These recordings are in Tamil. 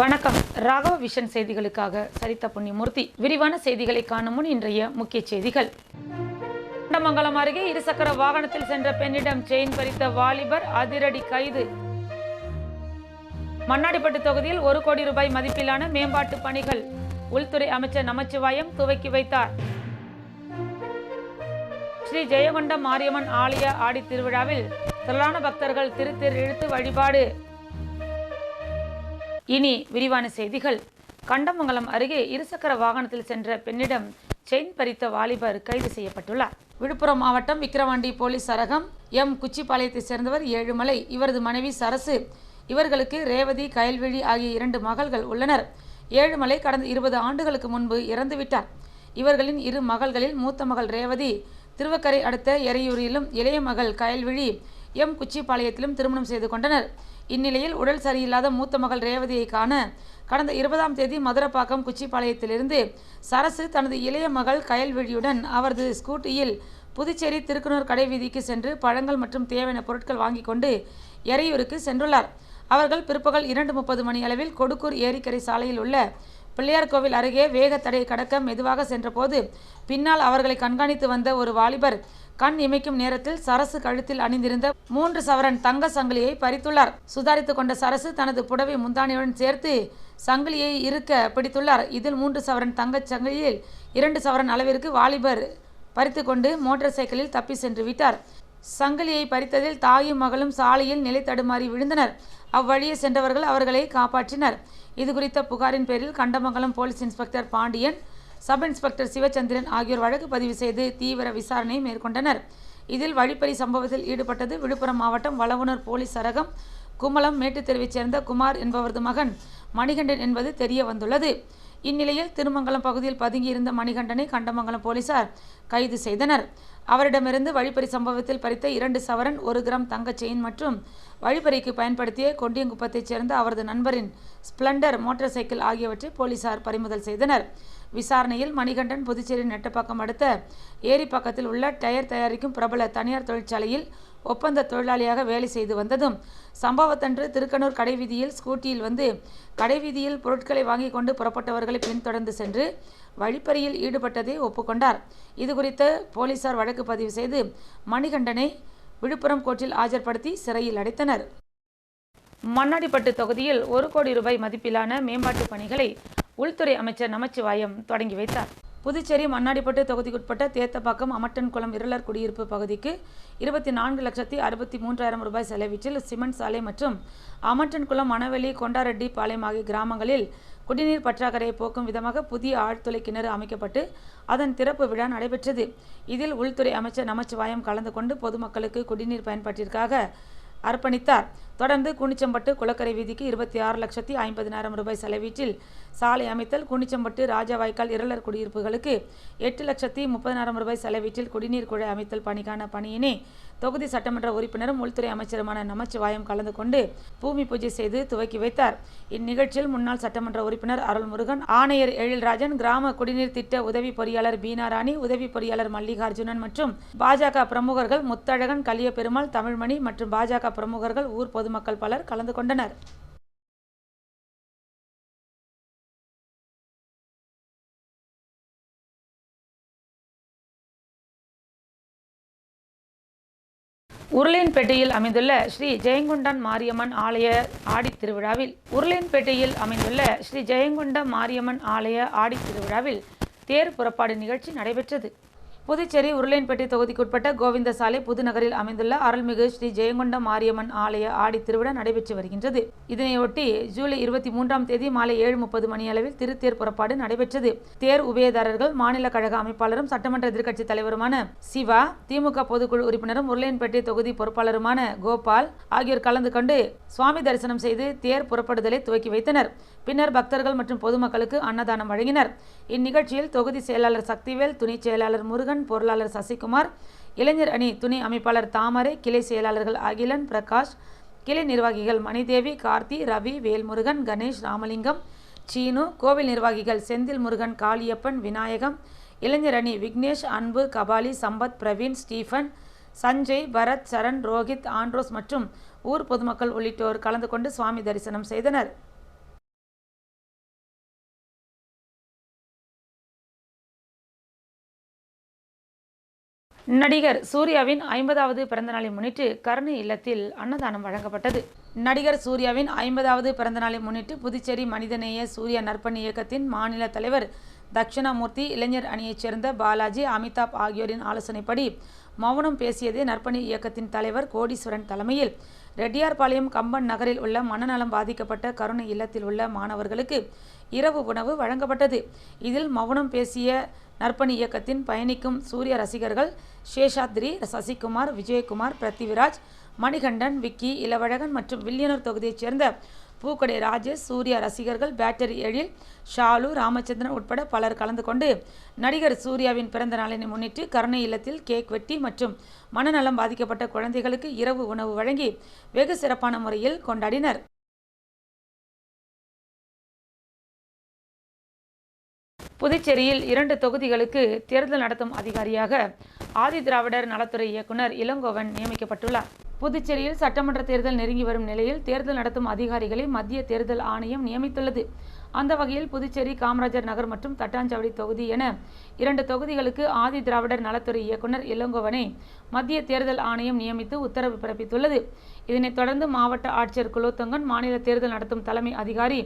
வணக்கம். ராகவ விஷன் செய்திகளுக்காக சரிதா புண்ணியமூர்த்தி. விரிவான செய்திகளை காணும் முன் இன்றைய முக்கிய செய்திகள். குண்டமங்கலம் அருகே இருசக்கர வாகனத்தில் சென்ற பெண்ணிடம் செயின் பறித்த வாலிபர் அதிரடி கைது. மண்ணாடிப்பட்டு தொகுதியில் 1 கோடி ரூபாய் மதிப்பிலான மேம்பாட்டு பணிகள் உள்துறை அமைச்சர் நமச்சிவாயம் துவக்கி வைத்தார். ஸ்ரீ ஜெயங்கொண்டம் மாரியம்மன் ஆலய ஆடி திருவிழாவில் திரளான பக்தர்கள் திருத்தேர் இழுத்து வழிபாடு. இனி விரிவான செய்திகள். கண்டமங்கலம் அருகே இருசக்கர வாகனத்தில் சென்ற பெண்ணிடம் செயின் பறித்த வாலிபர் கைது செய்யப்பட்டுள்ளார். விழுப்புரம் மாவட்டம் விக்கிரவாண்டி போலீஸ் சரகம் குச்சிப்பாளையத்தை சேர்ந்தவர் ஏழுமலை, இவரது மனைவி சரசு. இவர்களுக்கு ரேவதி, கயல்விழி ஆகிய 2 மகள்கள் உள்ளனர். ஏழுமலை கடந்த 20 ஆண்டுகளுக்கு முன்பு இறந்துவிட்டார். இவர்களின் 2 மகள்களில் மூத்த மகள் ரேவதி திருவக்கரை அடுத்த எறையூரிலும், இளைய மகள் கயல்விழி குச்சிப்பாளையத்திலும் திருமணம் செய்து கொண்டனர். இந்நிலையில் உடல் சரியில்லாத மூத்த மகள் ரேவதியை காண கடந்த 20ஆம் தேதி மதுரப்பாக்கம் குச்சிப்பாளையத்திலிருந்து சரசு தனது இளைய மகள் கயல்விழியுடன் அவரது ஸ்கூட்டியில் புதுச்சேரி திருக்கனூர் கடைவீதிக்கு சென்று பழங்கள் மற்றும் தேவையான பொருட்கள் வாங்கி கொண்டு எறையூருக்கு சென்றுள்ளார். அவர்கள் பிற்பகல் 2:30 மணி அளவில் கொடுக்கூர் ஏரிக்கரை சாலையில் உள்ள பிள்ளையார் கோவில் அருகே வேகத்தடை கடக்க மெதுவாக சென்றபோது பின்னால் அவர்களை கண்காணித்து வந்த ஒரு வாலிபர் கண் இமைக்கும் நேரத்தில் சரசு கழுத்தில் அணிந்திருந்த 3 சவரன் தங்க சங்கிலியை பறித்துள்ளார். சுதாரித்து கொண்ட சரசு தனது புடவை முந்தானியுடன் சேர்த்து சங்கிலியை இறுக்க பிடித்துள்ளார். இதில் 3 சவரன் தங்கச் சங்கிலியில் 2 சவரன் அளவிற்கு வாலிபர் பறித்து கொண்டு மோட்டார் சைக்கிளில் தப்பி சென்று விட்டார். சங்கிலியை பறித்ததில் தாயும் மகளும் சாலையில் நிலை தடுமாறி விழுந்தனர். அவ்வழியே சென்றவர்கள் அவர்களை காப்பாற்றினர். இதுகுறித்த புகாரின் பேரில் Kandamangalam police inspector Pandian, sub inspector Sivachandran ஆகியோர் வழக்கு பதிவு செய்து தீவிர விசாரணை மேற்கொண்டனர். இதில் வழிப்பறி சம்பவத்தில் ஈடுபட்டது விழுப்புரம் மாவட்டம் வளவனூர் போலீஸ் சரகம் குமலம் மேட்டுத்தெருவைச் சேர்ந்த குமார் என்பவரது மகன் மணிகண்டன் என்பது தெரிய வந்துள்ளது. இந்நிலையில் திருமங்கலம் பகுதியில் பதுங்கியிருந்த மணிகண்டனை கண்டமங்கலம் போலீசார் கைது செய்தனர். அவரிடமிருந்து வழிப்பறி சம்பவத்தில் பறித்த 2 சவரன் 1 கிராம் தங்க செயின் மற்றும் வழிப்பறிக்கு பயன்படுத்திய கொண்டியங்குப்பத்தைச் சேர்ந்த அவரது நண்பரின் ஸ்பிளண்டர் மோட்டார் சைக்கிள் ஆகியவற்றை போலீசார் பறிமுதல் செய்தனர். விசாரணையில் மணிகண்டன் புதுச்சேரி நெட்டப்பாக்கம் அடுத்த ஏரிப்பாக்கத்தில் உள்ள டயர் தயாரிக்கும் பிரபல தனியார் தொழிற்சாலையில் ஒப்பந்த தொழிலாளியாக வேலை செய்து வந்ததும், சம்பவத்தன்று திருக்கனூர் கடைவீதியில் ஸ்கூட்டியில் வந்து கடைவீதியில் பொருட்களை வாங்கி கொண்டு புறப்பட்டவர்களை பின்தொடர்ந்து சென்று வழிப்பறியில் ஈடுபட்டதை ஒப்புக்கொண்டார். இதுகுறித்து போலீசார் வழக்கு பதிவு செய்து மணிகண்டனை விழுப்புரம் கோர்ட்டில் ஆஜர்படுத்தி சிறையில் அடைத்தனர். மண்ணாடிப்பட்டு தொகுதியில் 1 கோடி ரூபாய் மதிப்பிலான மேம்பாட்டு பணிகளை உள்துறை அமைச்சர் நமச்சிவாயம் தொடங்கி வைத்தார். புதுச்சேரி மண்ணாடிப்பட்டு தொகுதிக்குட்பட்ட தேத்தப்பாக்கம் அமட்டன்குளம் இருளர் குடியிருப்பு பகுதிக்கு 24,63,000 ரூபாய் செலவீட்டில் சிமெண்ட் சாலை மற்றும் அமட்டன்குளம், மணவெளி, கொண்டாரெட்டி பாளையம் ஆகிய கிராமங்களில் குடிநீர் பற்றாக்குறையை போக்கும் விதமாக புதிய ஆழ்துளை கிணறு அமைக்கப்பட்டு அதன் திறப்பு விழா நடைபெற்றது. இதில் உள்துறை அமைச்சர் நமச்சிவாயம் கலந்து கொண்டு பொதுமக்களுக்கு குடிநீர் பயன்பாட்டிற்காக அர்ப்பணித்தார். தொடர்ந்து குனிச்சம்பட்டு குளக்கரை வீதிக்கு 26,50,000 ரூபாய் செலவீட்டில் சாலை அமைத்தல், குனிச்சம்பட்டு ராஜாவாய்க்கால் இருளர் குடியிருப்புகளுக்கு 8,30,000 ரூபாய் செலவீட்டில் குடிநீர் குழாய் அமைத்தல் பணிக்கான பணியினை தொகுதி சட்டமன்ற உறுப்பினரும் உள்துறை அமைச்சருமான நமச்சிவாயம் கலந்து கொண்டு பூமி பூஜை செய்து துவக்கி வைத்தார். இந்நிகழ்ச்சியில் முன்னாள் சட்டமன்ற உறுப்பினர் அருள்முருகன், ஆணையர் எழில்ராஜன், கிராம குடிநீர் திட்ட உதவி பொறியாளர் பீனாராணி, உதவி பொறியாளர் மல்லிகார்ஜுனன் மற்றும் பாஜக பிரமுகர்கள் முத்தழகன், கலியபெருமாள், தமிழ்மணி மற்றும் பாஜக பிரமுகர்கள், ஊர் பொதுமக்கள் பலர் கலந்து கொண்டனர். உருளையன்பேட்டையில் அமைந்துள்ள ஸ்ரீ ஜெயங்கொண்டம் மாரியம்மன் ஆலய ஆடி திருவிழாவில் ஸ்ரீ ஜெயங்கொண்டம் மாரியம்மன் ஆலய ஆடி திருவிழாவில் தேர் புறப்பாடு நிகழ்ச்சி நடைபெற்றது. புதுச்சேரி உருளையன்பேட்டை தொகுதிக்குட்பட்ட கோவிந்தசாலை புதுநகரில் அமைந்துள்ள அருள்மிகு ஸ்ரீ ஜெயங்கொண்டம் மாரியம்மன் ஆலய ஆடி திருவிழா நடைபெற்று வருகின்றது. இதனையொட்டி ஜூலை 23ஆம் தேதி மாலை 7:30 மணி அளவில் திருத்தேர் புறப்பாடு நடைபெற்றது. தேர் உபயதாரர்கள் மாநில கழக அமைப்பாளரும் சட்டமன்ற எதிர்க்கட்சி தலைவருமான சிவா, திமுக பொதுக்குழு உறுப்பினரும் உருளையன்பேட்டை தொகுதி பொறுப்பாளருமான கோபால் ஆகியோர் கலந்து கொண்டு சுவாமி தரிசனம் செய்து தேர் புறப்படுதலை துவக்கி வைத்தனர். பின்னர் பக்தர்கள் மற்றும் பொதுமக்களுக்கு அன்னதானம் வழங்கினர். இந்நிகழ்ச்சியில் தொகுதி செயலாளர் சக்திவேல், துணை செயலாளர் முருகன், பொருளாளர் சசிகுமார், இளைஞர் அணி துணை அமைப்பாளர் தாமரை, கிளை செயலாளர்கள் அகிலன், பிரகாஷ், கிளை நிர்வாகிகள் மணிதேவி, கார்த்தி, ரவி, வேல்முருகன், கணேஷ், ராமலிங்கம், சீனு, கோவில் நிர்வாகிகள் செந்தில் முருகன், காளியப்பன், விநாயகம், இளைஞர் அணி விக்னேஷ், அன்பு, கபாலி, சம்பத், பிரவீன், ஸ்டீஃபன், சஞ்சய், பரத், சரண், ரோஹித், ஆண்ட்ரோஸ் மற்றும் ஊர் பொதுமக்கள் உள்ளிட்டோர் கலந்து கொண்டு சுவாமி தரிசனம் செய்தனர். நடிகர் சூர்யாவின் 50வது பிறந்தநாளை முன்னிட்டு கருணை இல்லத்தில் அன்னதானம் வழங்கப்பட்டது. நடிகர் சூர்யாவின் 50வது பிறந்தநாளை முன்னிட்டு புதுச்சேரி மனிதநேய சூர்யா நற்பணி இயக்கத்தின் மாநில தலைவர் தட்சிணாமூர்த்தி, இளைஞர் அணியைச் சேர்ந்த பாலாஜி, அமிதாப் ஆகியோரின் ஆலோசனைப்படி மௌனம் பேசியதே நற்பணி இயக்கத்தின் தலைவர் கோடீஸ்வரன் தலைமையில் ரெட்டியார்பாளையம் கம்பன் நகரில் உள்ள மனநலம் பாதிக்கப்பட்ட கருணை இல்லத்தில் உள்ள மாணவர்களுக்கு இரவு உணவு வழங்கப்பட்டது. இதில் மௌனம் பேசிய நற்பணி இயக்கத்தின் பயணிக்கும் சூர்யா ரசிகர்கள் சேஷாத்ரி, சசிகுமார், விஜயகுமார், பிருத்திவிராஜ், மணிகண்டன், விக்கி, இளவழகன் மற்றும் வில்லியனூர் தொகுதியைச் சேர்ந்த பூக்கடை ராஜேஷ், சூர்யா ரசிகர்கள் பேட்டரி எழில், ஷாலு, ராமச்சந்திரன் உட்பட பலர் கலந்து கொண்டு நடிகர் சூர்யாவின் பிறந்த நாளினை முன்னிட்டு கருணை இல்லத்தில் கேக் வெட்டி மற்றும் மனநலம் பாதிக்கப்பட்ட குழந்தைகளுக்கு இரவு உணவு வழங்கி வெகு சிறப்பான முறையில் கொண்டாடினர். புதுச்சேரியில் 2 தொகுதிகளுக்கு தேர்தல் நடத்தும் அதிகாரியாக ஆதிதிராவிடர் நலத்துறை இயக்குனர் இளங்கோவன் நியமிக்கப்பட்டுள்ளார். புதுச்சேரியில் சட்டமன்ற தேர்தல் நெருங்கி வரும் நிலையில் தேர்தல் நடத்தும் அதிகாரிகளை மத்திய தேர்தல் ஆணையம் நியமித்துள்ளது. அந்த வகையில் புதுச்சேரி காமராஜர் நகர் மற்றும் தட்டாஞ்சாவடி தொகுதி என 2 தொகுதிகளுக்கு ஆதிதிராவிடர் நலத்துறை இயக்குனர் இளங்கோவனை மத்திய தேர்தல் ஆணையம் நியமித்து உத்தரவு பிறப்பித்துள்ளது. இதனைத் தொடர்ந்து மாவட்ட ஆட்சியர் குலோத்துங்கன், மாநில தேர்தல் நடத்தும் தலைமை அதிகாரி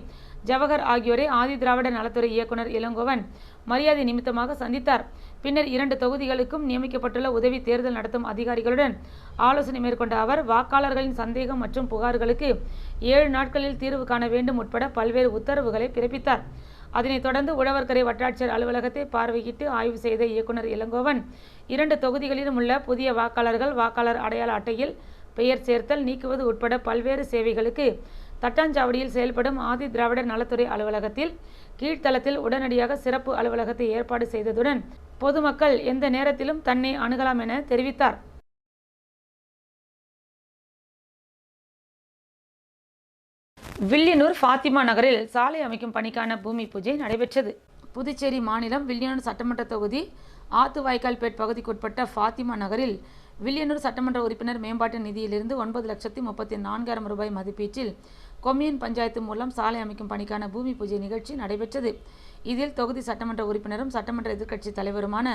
ஜவஹர் ஆகியோரை ஆதிதிராவிடர் நலத்துறை இயக்குனர் இளங்கோவன் மரியாதை நிமித்தமாக சந்தித்தார். பின்னர் 2 தொகுதிகளுக்கும் நியமிக்கப்பட்டுள்ள உதவி தேர்தல் நடத்தும் அதிகாரிகளுடன் ஆலோசனை மேற்கொண்ட அவர் வாக்காளர்களின் சந்தேகம் மற்றும் புகார்களுக்கு 7 நாட்களில் தீர்வு காண வேண்டும் உட்பட பல்வேறு உத்தரவுகளை பிறப்பித்தார். அதனைத் தொடர்ந்து உழவர்கரை வட்டாட்சியர் அலுவலகத்தை பார்வையிட்டு ஆய்வு செய்த இயக்குனர் இளங்கோவன் 2 தொகுதிகளிலும் உள்ள புதிய வாக்காளர்கள் வாக்காளர் அடையாள அட்டையில் பெயர் சேர்த்தல், நீக்குவது உட்பட பல்வேறு சேவைகளுக்கு தட்டாஞ்சாவடியில் செயல்படும் ஆதிதிராவிடர் நலத்துறை அலுவலகத்தில் கீழ்த்தளத்தில் உடனடியாக சிறப்பு அலுவலகத்தை ஏற்பாடு செய்ததுடன் பொதுமக்கள் எந்த நேரத்திலும் தன்னை அணுகலாம் என தெரிவித்தார். வில்லியனூர் ஃபாத்திமா நகரில் சாலை அமைக்கும் பணிக்கான பூமி பூஜை நடைபெற்றது. புதுச்சேரி மாநிலம் வில்லியனூர் சட்டமன்ற தொகுதி ஆத்துவாய்க்கால்பேட் பகுதிக்குட்பட்ட ஃபாத்திமா நகரில் வில்லியனூர் சட்டமன்ற உறுப்பினர் மேம்பாட்டு நிதியிலிருந்து 9,34,000 ரூபாய் மதிப்பீட்டில் கொம்யூன் பஞ்சாயத்து மூலம் சாலை அமைக்கும் பணிக்கான பூமி பூஜை நிகழ்ச்சி நடைபெற்றது. இதில் தொகுதி சட்டமன்ற உறுப்பினரும் சட்டமன்ற எதிர்க்கட்சி தலைவருமான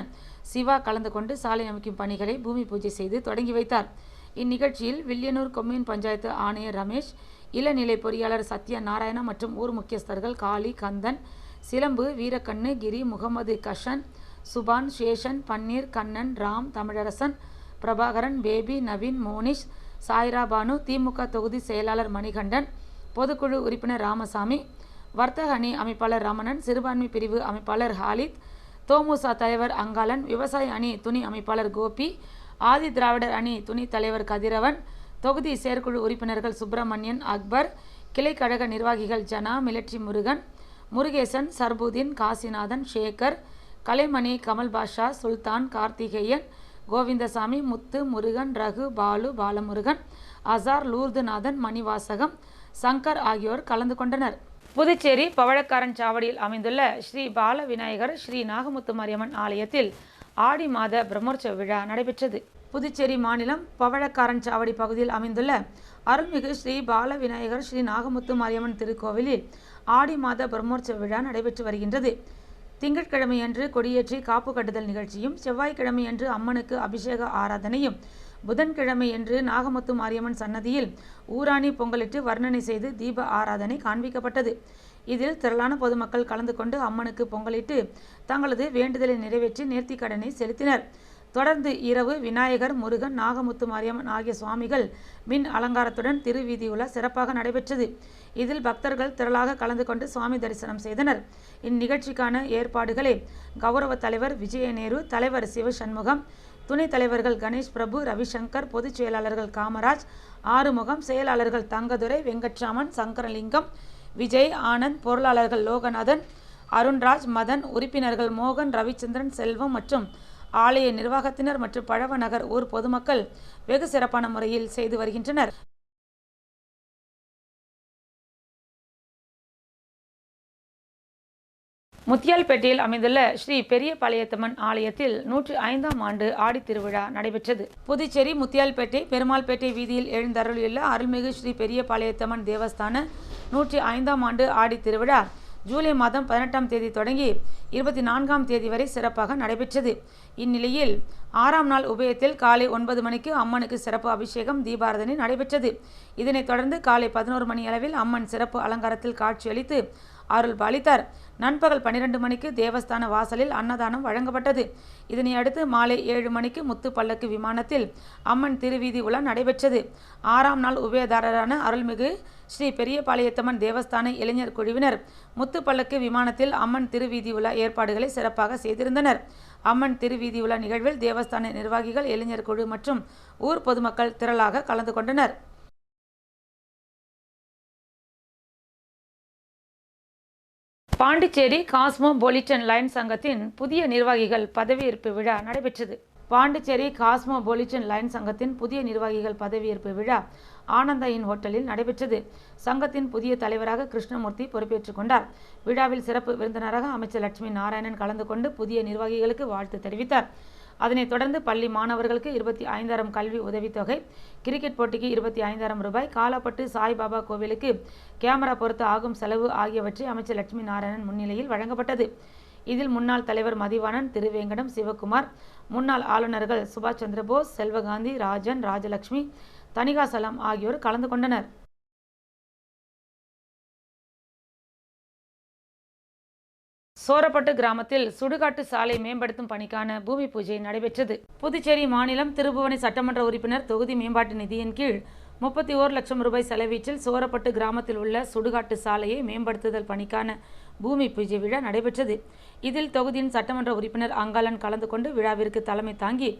சிவா கலந்து கொண்டு சாலை அமைக்கும் பணிகளை பூமி பூஜை செய்து தொடங்கி வைத்தார். இந்நிகழ்ச்சியில் வில்லியனூர் கொம்யூன் பஞ்சாயத்து ஆணையர் ரமேஷ், இளநிலை பொறியாளர் சத்யா நாராயணா மற்றும் ஊர் முக்கியஸ்தர்கள் காளி, கந்தன், சிலம்பு, வீரக்கண்ணு, கிரி, முகமது கஷன், சுபான், சேஷன், பன்னீர், கண்ணன், ராம், தமிழரசன், பிரபாகரன், பேபி, நவீன், மோனிஷ், சாய்ரா பானு, திமுக தொகுதி செயலாளர் மணிகண்டன், பொதுக்குழு உறுப்பினர் ராமசாமி, வர்த்தக அணி அமைப்பாளர் ரமணன், சிறுபான்மை பிரிவு அமைப்பாளர் ஹாலித், தோமுசா தலைவர் அங்காளன், விவசாய அணி துணை அமைப்பாளர் கோபி, ஆதி திராவிடர் அணி துணை தலைவர் கதிரவன், தொகுதி செயற்குழு உறுப்பினர்கள் சுப்பிரமணியன், அக்பர், கிளைக்கழக நிர்வாகிகள் ஜனா, மிலிட்ரி முருகன், முருகேசன், சர்புதீன், காசிநாதன், சேகர், கலைமணி, கமல் பாஷா, சுல்தான், கார்த்திகேயன், கோவிந்தசாமி, முத்து, முருகன், ரகு, பாலு, பாலமுருகன், அசார், லூர்துநாதன், மணிவாசகம், சங்கர் ஆகியோர் கலந்து கொண்டனர். புதுச்சேரி பவழக்காரன் சாவடியில் அமைந்துள்ள ஸ்ரீ பால விநாயகர் ஸ்ரீ நாகமுத்து மாரியம்மன் ஆலயத்தில் ஆடி மாத பிரம்மோற்சவ விழா நடைபெற்றது. புதுச்சேரி மாநிலம் பவழக்காரன் சாவடி பகுதியில் அமைந்துள்ள அருள்மிகு ஸ்ரீ பால விநாயகர் ஸ்ரீ நாகமுத்து மாரியம்மன் திருக்கோவிலில் ஆடி மாத பிரம்மோற்சவ விழா நடைபெற்று வருகின்றது. திங்கட்கிழமையன்று கொடியேற்றி காப்பு கட்டுதல் நிகழ்ச்சியும், செவ்வாய்க்கிழமையன்று அம்மனுக்கு அபிஷேக ஆராதனையும், புதன்கிழமையன்று நாகமுத்து மாரியம்மன் சன்னதியில் ஊராணி பொங்கலிட்டு வர்ணனை செய்து தீப ஆராதனை காண்பிக்கப்பட்டது. இதில் திரளான பொதுமக்கள் கலந்து கொண்டு அம்மனுக்கு பொங்கலிட்டு தங்களது வேண்டுதலை நிறைவேற்றி நேர்த்திக்கடனை செலுத்தினர். தொடர்ந்து இரவு விநாயகர், முருகன், நாகமுத்து மாரியம்மன் ஆகிய சுவாமிகள் மின் அலங்காரத்துடன் திருவீதியுலா சிறப்பாக நடைபெற்றது. இதில் பக்தர்கள் திரளாக கலந்து கொண்டு சுவாமி தரிசனம் செய்தனர். இந்நிகழ்ச்சிக்கான ஏற்பாடுகளை கௌரவ தலைவர் விஜயநேரு, தலைவர் சிவசண்முகம், துணைத் தலைவர்கள் கணேஷ் பிரபு, ரவிசங்கர், பொதுச் செயலாளர்கள் காமராஜ், ஆறுமுகம், செயலாளர்கள் தங்கதுரை, வெங்கட்ராமன், சங்கரலிங்கம், விஜய், ஆனந்த், பொருளாளர்கள் லோகநாதன், அருண்ராஜ், மதன், உறுப்பினர்கள் மோகன், ரவிச்சந்திரன், செல்வம் மற்றும் ஆலய நிர்வாகத்தினர் மற்றும் பழவ நகர் ஊர் பொதுமக்கள் வெகு சிறப்பான முறையில் செய்து வருகின்றனர். முத்தியால்பேட்டையில் அமைந்துள்ள ஸ்ரீ பெரிய பாளையத்தம்மன் ஆலயத்தில் 105ஆம் ஆண்டு ஆடி திருவிழா நடைபெற்றது. புதுச்சேரி முத்தியால்பேட்டை பெருமாள்பேட்டை வீதியில் எழுந்தருளியுள்ள அருள்மிகு ஸ்ரீ பெரிய பாளையத்தம்மன் தேவஸ்தான 105ஆம் ஆண்டு ஆடி திருவிழா ஜூலை மாதம் 18ஆம் தேதி தொடங்கி 24ஆம் தேதி வரை சிறப்பாக நடைபெற்றது. இந்நிலையில் 6ஆம் நாள் உபயத்தில் காலை 9 மணிக்கு அம்மனுக்கு சிறப்பு அபிஷேகம் தீபாராதனை நடைபெற்றது. இதனைத் தொடர்ந்து காலை 11 மணி அளவில் அம்மன் சிறப்பு அலங்காரத்தில் காட்சியளித்து அருள் பாலித்தார். நண்பகல் 12 மணிக்கு தேவஸ்தான வாசலில் அன்னதானம் வழங்கப்பட்டது. இதனை அடுத்து மாலை 7 மணிக்கு முத்து பல்லக்கு விமானத்தில் அம்மன் திருவீதி உலா நடைபெற்றது. 6ஆம் நாள் உபயதாரரான அருள்மிகு ஸ்ரீ பெரியபாளையத்தம்மன் தேவஸ்தான இளைஞர் குழுவினர் முத்து பல்லக்கு விமானத்தில் அம்மன் திருவீதி உலா ஏற்பாடுகளை சிறப்பாக செய்திருந்தனர். அம்மன் திருவீதி உலா நிகழ்வில் தேவஸ்தான நிர்வாகிகள், இளைஞர் குழு மற்றும் ஊர் பொதுமக்கள் திரளாக கலந்து கொண்டனர். பாண்டிச்சேரி காஸ்மோபோலிட்டன் லைன் சங்கத்தின் புதிய நிர்வாகிகள் பதவியேற்பு விழா நடைபெற்றது. பாண்டிச்சேரி காஸ்மோபோலிட்டன் லைன் சங்கத்தின் புதிய நிர்வாகிகள் பதவியேற்பு விழா ஆனந்தா இன் ஹோட்டலில் நடைபெற்றது. சங்கத்தின் புதிய தலைவராக கிருஷ்ணமூர்த்தி பொறுப்பேற்றுக் கொண்டார். விழாவில் சிறப்பு விருந்தினராக அமைச்சர் லட்சுமி நாராயணன் கலந்து கொண்டு புதிய நிர்வாகிகளுக்கு வாழ்த்து தெரிவித்தார். அதனைத் தொடர்ந்து பள்ளி மாணவர்களுக்கு 25,000 கல்வி உதவித்தொகை, கிரிக்கெட் போட்டிக்கு 25,000 ரூபாய், காலாப்பட்டு சாய்பாபா கோவிலுக்கு கேமரா பொருத்த ஆகும் செலவு ஆகியவற்றை அமைச்சர் லட்சுமி நாராயணன் முன்னிலையில் வழங்கப்பட்டது. இதில் முன்னாள் தலைவர் மதிவாணன், திருவேங்கடம், சிவகுமார், முன்னாள் ஆளுநர்கள் சுபாஷ் சந்திரபோஸ், செல்வகாந்தி, ராஜன், ராஜலட்சுமி, தணிகாசலம் ஆகியோர் கலந்து கொண்டனர். சோரப்பட்டு கிராமத்தில் சுடுகாட்டு சாலை மேம்படுத்தும் பணிக்கான பூமி பூஜை நடைபெற்றது. புதுச்சேரி மாநிலம் திருபுவனை சட்டமன்ற உறுப்பினர் தொகுதி மேம்பாட்டு நிதியின் கீழ் 31 லட்சம் ரூபாய் செலவீச்சில் சோரப்பட்டு கிராமத்தில் உள்ள சுடுகாட்டு சாலையை மேம்படுத்துதல் பணிக்கான பூமி பூஜை விழா நடைபெற்றது. இதில் தொகுதியின் சட்டமன்ற உறுப்பினர் அங்காளன் கலந்து கொண்டு விழாவிற்கு தலைமை தாங்கி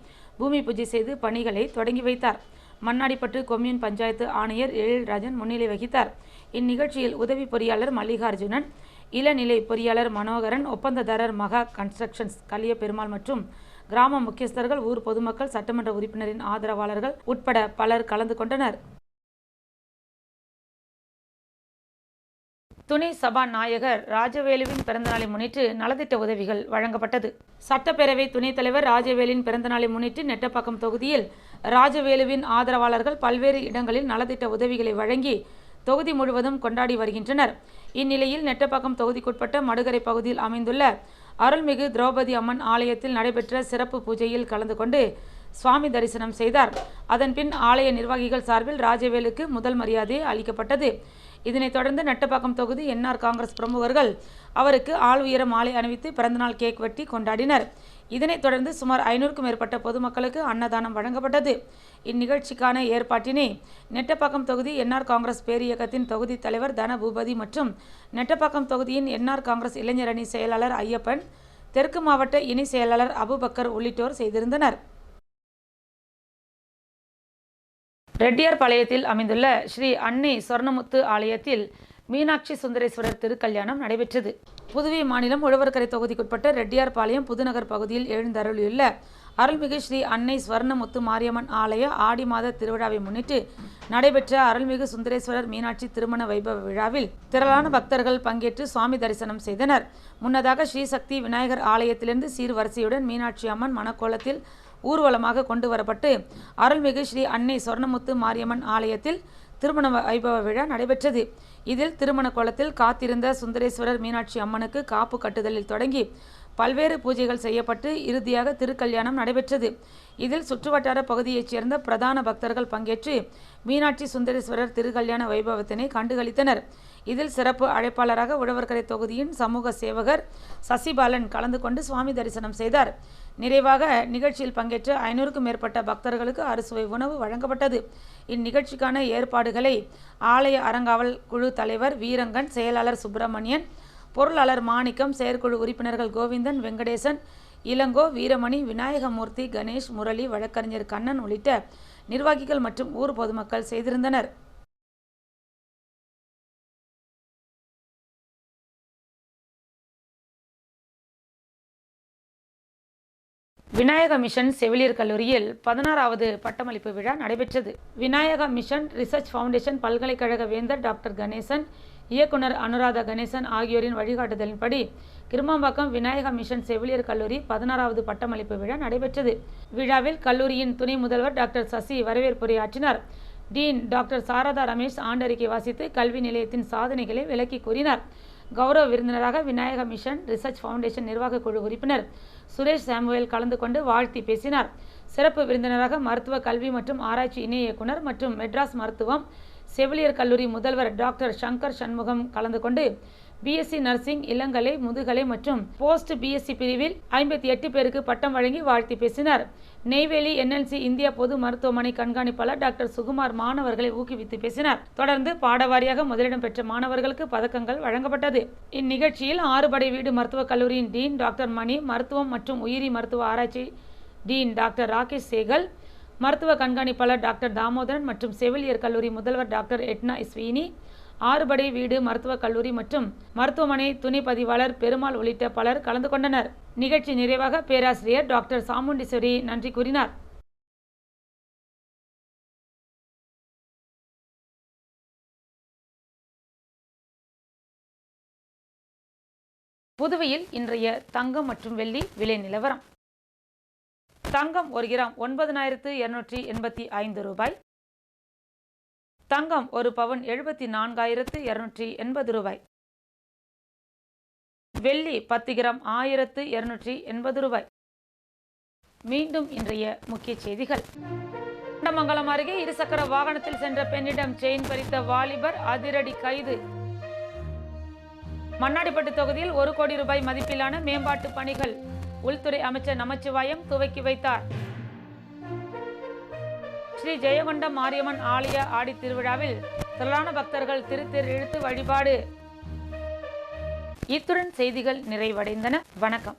பூமி பூஜை செய்து பணிகளை தொடங்கி வைத்தார். மண்ணாடிப்பட்டு கொம்யூன் பஞ்சாயத்து ஆணையர் எழில்ராஜன் முன்னிலை வகித்தார். இந்நிகழ்ச்சியில் உதவி பொறியாளர் மல்லிகார்ஜுனன், இளநிலை பொறியாளர் மனோகரன், ஒப்பந்ததாரர் மகா கன்ஸ்ட்ரக்ஷன்ஸ் கலியபெருமாள் மற்றும் கிராம முக்கியஸ்தர்கள், ஊர் பொதுமக்கள், சட்டமன்ற உறுப்பினரின் ஆதரவாளர்கள் உட்பட பலர் கலந்து கொண்டனர். துணை சபாநாயகர் ராஜவேலுவின் பிறந்தநாளை முன்னிட்டு நலத்திட்ட உதவிகள் வழங்கப்பட்டது. சட்டப்பேரவை துணைத் தலைவர் ராஜவேலின் பிறந்தநாளை முன்னிட்டு நெட்டப்பாக்கம் தொகுதியில் ராஜவேலுவின் ஆதரவாளர்கள் பல்வேறு இடங்களில் நலத்திட்ட உதவிகளை வழங்கி தொகுதி முழுவதும் கொண்டாடி வருகின்றனர். இந்நிலையில் நெட்டப்பாக்கம் தொகுதிக்குட்பட்ட மடுகரை பகுதியில் அமைந்துள்ள அருள்மிகு திரௌபதி அம்மன் ஆலயத்தில் நடைபெற்ற சிறப்பு பூஜையில் கலந்து கொண்டு சுவாமி தரிசனம் செய்தார். அதன்பின் ஆலய நிர்வாகிகள் சார்பில் ராஜவேலுக்கு முதல் மரியாதை அளிக்கப்பட்டது. இதனைத் தொடர்ந்து நெட்டப்பாக்கம் தொகுதி என்ஆர் காங்கிரஸ் பிரமுகர்கள் அவருக்கு ஆள் உயர மாலை அணிவித்து பிறந்தநாள் கேக் வெட்டி கொண்டாடினர். இதனைத் தொடர்ந்து சுமார் 500க்கும் மேற்பட்ட பொதுமக்களுக்கு அன்னதானம் வழங்கப்பட்டது. இந்நிகழ்ச்சிக்கான ஏற்பாட்டினை நெட்டப்பாக்கம் தொகுதி என்ஆர் காங்கிரஸ் பேரியக்கத்தின் தொகுதி தலைவர் தனபூபதி மற்றும் நெட்டப்பாக்கம் தொகுதியின் என்ஆர் காங்கிரஸ் இளைஞரணி செயலாளர் ஐயப்பன், தெற்கு மாவட்ட இணை செயலாளர் அபுபக்கர் உள்ளிட்டோர் செய்திருந்தனர். ரெட்டியார்பாளையத்தில் அமைந்துள்ள ஸ்ரீ அன்னை சொர்ணமுத்து ஆலயத்தில் மீனாட்சி சுந்தரேஸ்வரர் திருக்கல்யாணம் நடைபெற்றது. புதுவை மாநிலம் உழவர்கரை தொகுதிக்குட்பட்ட ரெட்டியார்பாளையம் புதுநகர் பகுதியில் எழுந்தருளியுள்ள அருள்மிகு ஸ்ரீ அன்னை ஸ்வர்ணமுத்து மாரியம்மன் ஆலய ஆடி மாத திருவிழாவை முன்னிட்டு நடைபெற்ற அருள்மிகு சுந்தரேஸ்வரர் மீனாட்சி திருமண வைபவ விழாவில் திரளான பக்தர்கள் பங்கேற்று சுவாமி தரிசனம் செய்தனர். முன்னதாக ஸ்ரீசக்தி விநாயகர் ஆலயத்திலிருந்து சீர்வரிசையுடன் மீனாட்சி அம்மன் மணக்கோலத்தில் ஊர்வலமாக கொண்டு வரப்பட்டு அருள்மிகு ஸ்ரீ அன்னை சொர்ணமுத்து மாரியம்மன் ஆலயத்தில் திருமண வைபவ விழா நடைபெற்றது. இதில் திருமண கோலத்தில் காத்திருந்த சுந்தரேஸ்வரர் மீனாட்சி அம்மனுக்கு காப்பு கட்டுதலில் தொடங்கி பல்வேறு பூஜைகள் செய்யப்பட்டு இறுதியாக திருக்கல்யாணம் நடைபெற்றது. இதில் சுற்றுவட்டார பகுதியைச் சேர்ந்த பிரதான பக்தர்கள் பங்கேற்று மீனாட்சி சுந்தரேஸ்வரர் திருக்கல்யாண வைபவத்தினை கண்டுகளித்தனர். இதில் சிறப்பு அழைப்பாளராக உழவர்கரை தொகுதியின் சமூக சேவகர் சசிபாலன் கலந்து கொண்டு சுவாமி தரிசனம் செய்தார். நிறைவாக நிகழ்ச்சியில் பங்கேற்ற 500க்கும் மேற்பட்ட பக்தர்களுக்கு அறுசுவை உணவு வழங்கப்பட்டது. இந்நிகழ்ச்சிக்கான ஏற்பாடுகளை ஆலய அறங்காவல் குழு தலைவர் வீரங்கன், செயலாளர் சுப்பிரமணியன், பொருளாளர் மாணிக்கம், செயற்குழு உறுப்பினர்கள் கோவிந்தன், வெங்கடேசன், இளங்கோ, வீரமணி, விநாயகமூர்த்தி, கணேஷ், முரளி, வழக்கறிஞர் கண்ணன் உள்ளிட்ட நிர்வாகிகள் மற்றும் ஊர் பொதுமக்கள் செய்திருந்தனர். விநாயக மிஷன் செவிலியர் கல்லூரியில் 16வது பட்டமளிப்பு விழா நடைபெற்றது. விநாயக மிஷன் ரிசர்ச் ஃபவுண்டேஷன் பல்கலைக்கழக வேந்தர் டாக்டர் கணேசன், இயக்குனர் அனுராதா கணேசன் ஆகியோரின் வழிகாட்டுதலின்படி கிருமாம்பாக்கம் விநாயக மிஷன் செவிலியர் கல்லூரி 16வது பட்டமளிப்பு விழா நடைபெற்றது. விழாவில் கல்லூரியின் துணை முதல்வர் டாக்டர் சசி வரவேற்புரையாற்றினார். டீன் டாக்டர் சாரதா ரமேஷ் ஆண்டறிக்கை வாசித்து கல்வி நிலையத்தின் சாதனைகளை விளக்கி கூறினார். கௌரவ விருந்தினராக விநாயக மிஷன் ரிசர்ச் ஃபவுண்டேஷன் நிர்வாக குழு உறுப்பினர் சுரேஷ் சாமுவேல் கலந்து கொண்டு வாழ்த்தி பேசினார். சிறப்பு விருந்தினராக மருத்துவ கல்வி மற்றும் ஆராய்ச்சி இணை இயக்குனர் மற்றும் மெட்ராஸ் மருத்துவம் செவிலியர் கல்லூரி முதல்வர் டாக்டர் சங்கர் சண்முகம் கலந்து கொண்டு பிஎஸ்சி நர்சிங், இளங்கலை, முதுகலை மற்றும் போஸ்ட் பிஎஸ்சி பிரிவில் 58 பேருக்கு பட்டம் வழங்கி வாழ்த்தி பேசினார். நெய்வேலி NLC இந்திய பொது மருத்துவமனை கண்காணிப்பாளர் டாக்டர் சுகுமார் மாணவர்களை ஊக்குவித்து பேசினார். தொடர்ந்து பாடவாரியாக முதலிடம் பெற்ற மாணவர்களுக்கு பதக்கங்கள் வழங்கப்பட்டது. இந்நிகழ்ச்சியில் 6 படை வீடு மருத்துவக் கல்லூரியின் டீன் டாக்டர் மணி, மருத்துவம் மற்றும் உயிரி மருத்துவ ஆராய்ச்சி டீன் டாக்டர் ராகேஷ் சேகல், மருத்துவ கண்காணிப்பாளர் டாக்டர் தாமோதரன் மற்றும் செவிலியர் கல்லூரி முதல்வர் டாக்டர் எட்னா ஸ்வீனி, 6 படை வீடு மருத்துவக் கல்லூரி மற்றும் மருத்துவமனை துணை பதிவாளர் பெருமாள் உள்ளிட்ட பலர் கலந்து கொண்டனர். நிகழ்ச்சி நிறைவாக பேராசிரியர் டாக்டர் சாமுண்டீஸ்வரி நன்றி கூறினார். புதுவையில் இன்றைய தங்கம் மற்றும் வெள்ளி விலை நிலவரம். தங்கம் 1 கிராம் 9285 ரூபாய். தங்கம் 1 பவுன் 74,280 ரூபாய். வெள்ளி 10 கிராம் 1280 ரூபாய். மீண்டும் இன்றைய முக்கிய செய்திகள். கண்டமங்கலம் அருகே இருசக்கர வாகனத்தில் சென்ற பெண்ணிடம் செயின் பறித்த வாலிபர் அதிரடி கைது. மண்ணாடிப்பட்டு தொகுதியில் 1 கோடி ரூபாய் மதிப்பிலான மேம்பாட்டு பணிகள் உள்துறை அமைச்சர் நமச்சிவாயம் துவக்கி வைத்தார். ஸ்ரீ ஜெயங்கொண்டம் மாரியம்மன் ஆலய ஆடி திருவிழாவில் திரளான பக்தர்கள் திருத்தேர் இழுத்து வழிபாடு. இத்துடன் செய்திகள் நிறைவடைந்தன. வணக்கம்.